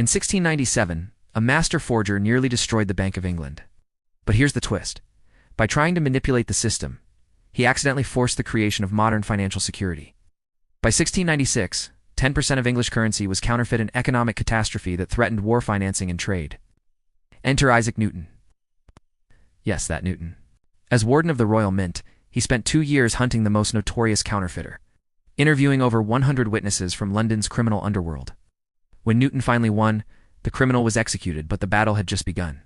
In 1697, a master forger nearly destroyed the Bank of England. But here's the twist. By trying to manipulate the system, he accidentally forced the creation of modern financial security. By 1696, 10% of English currency was counterfeit, an economic catastrophe that threatened war financing and trade. Enter Isaac Newton. Yes, that Newton. As Warden of the Royal Mint, he spent 2 years hunting the most notorious counterfeiter, interviewing over 100 witnesses from London's criminal underworld. When Newton finally won, the criminal was executed, but the battle had just begun.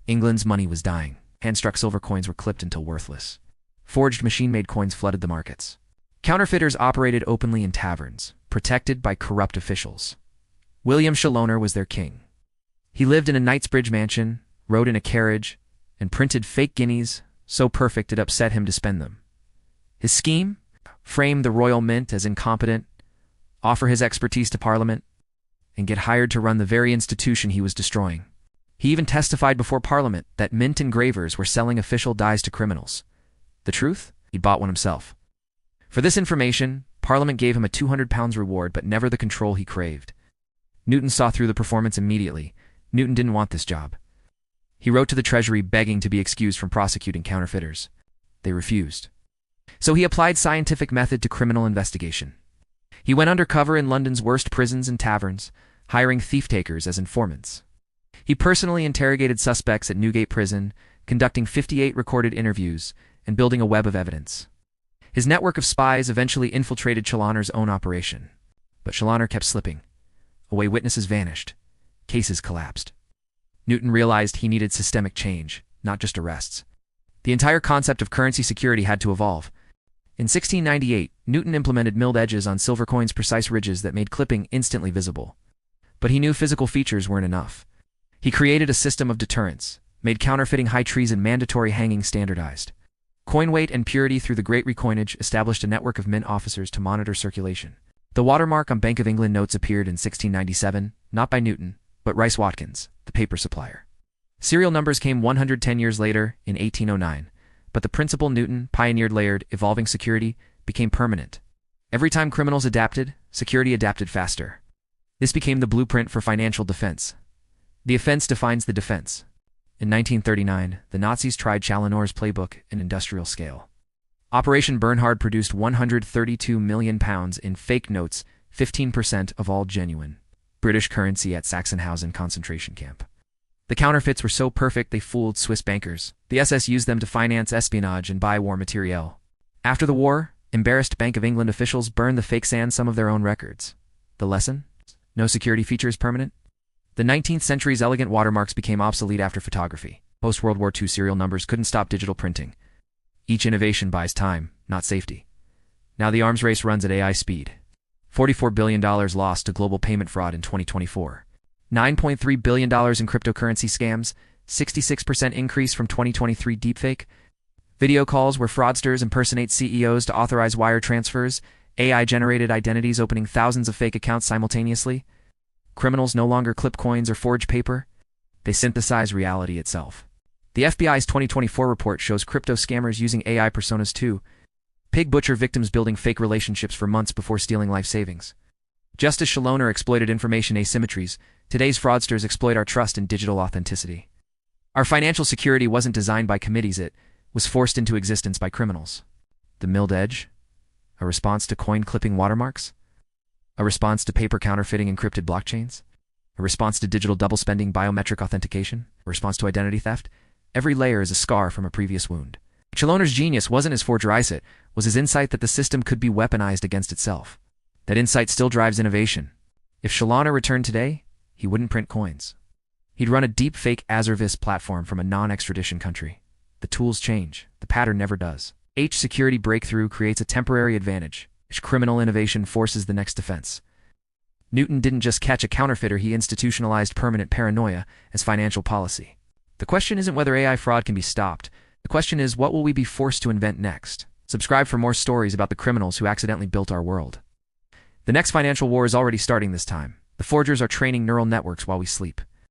England's money was dying. Hand-struck silver coins were clipped until worthless. Forged machine-made coins flooded the markets. Counterfeiters operated openly in taverns, protected by corrupt officials. William Chaloner was their king. He lived in a Knightsbridge mansion, rode in a carriage, and printed fake guineas so perfect it upset him to spend them. His scheme? Frame the Royal Mint as incompetent, offer his expertise to Parliament, and get hired to run the very institution he was destroying. He even testified before Parliament that mint engravers were selling official dies to criminals. The truth? He'd bought one himself. For this information, Parliament gave him a £200 reward, but never the control he craved. Newton saw through the performance immediately. Newton didn't want this job. He wrote to the Treasury begging to be excused from prosecuting counterfeiters. They refused. So he applied scientific method to criminal investigation. He went undercover in London's worst prisons and taverns, hiring thief-takers as informants. He personally interrogated suspects at Newgate Prison, conducting 58 recorded interviews, and building a web of evidence. His network of spies eventually infiltrated Chaloner's own operation. But Chaloner kept slipping. Away witnesses vanished. Cases collapsed. Newton realized he needed systemic change, not just arrests. The entire concept of currency security had to evolve. In 1698, Newton implemented milled edges on silver coins, precise ridges that made clipping instantly visible. But he knew physical features weren't enough. He created a system of deterrence, made counterfeiting high treason mandatory hanging standardized. Coin weight and purity through the Great Recoinage established a network of mint officers to monitor circulation. The watermark on Bank of England notes appeared in 1697, not by Newton, but Rice Watkins, the paper supplier. Serial numbers came 110 years later, in 1809, but the principle Newton pioneered, layered, evolving security, became permanent. Every time criminals adapted, security adapted faster. This became the blueprint for financial defense. The offense defines the defense. In 1939, the Nazis tried Chaloner's playbook in industrial scale. Operation Bernhard produced £132 million in fake notes, 15% of all genuine British currency at Sachsenhausen concentration camp. The counterfeits were so perfect they fooled Swiss bankers. The SS used them to finance espionage and buy war materiel. After the war, embarrassed Bank of England officials burned the fake sans some of their own records. The lesson? No security features permanent? The 19th century's elegant watermarks became obsolete after photography. Post-World War II serial numbers couldn't stop digital printing. Each innovation buys time, not safety. Now the arms race runs at AI speed. $44 billion lost to global payment fraud in 2024. $9.3 billion in cryptocurrency scams, 66% increase from 2023 deepfake. Video calls where fraudsters impersonate CEOs to authorize wire transfers. AI-generated identities opening thousands of fake accounts simultaneously. Criminals no longer clip coins or forge paper. They synthesize reality itself. The FBI's 2024 report shows crypto scammers using AI personas too. Pig butcher victims building fake relationships for months before stealing life savings. Just as Chaloner exploited information asymmetries, today's fraudsters exploit our trust in digital authenticity. Our financial security wasn't designed by committees, it was forced into existence by criminals. The milled edge? A response to coin-clipping watermarks? A response to paper counterfeiting encrypted blockchains? A response to digital double-spending biometric authentication? A response to identity theft? Every layer is a scar from a previous wound. Chaloner's genius wasn't his forgerized, it was his insight that the system could be weaponized against itself. That insight still drives innovation. If Chaloner returned today, he wouldn't print coins. He'd run a deep-fake Azervis platform from a non-extradition country. The tools change. The pattern never does. Each security breakthrough creates a temporary advantage. Each criminal innovation forces the next defense. Newton didn't just catch a counterfeiter, he institutionalized permanent paranoia as financial policy. The question isn't whether AI fraud can be stopped. The question is, what will we be forced to invent next? Subscribe for more stories about the criminals who accidentally built our world. The next financial war is already starting this time. The forgers are training neural networks while we sleep.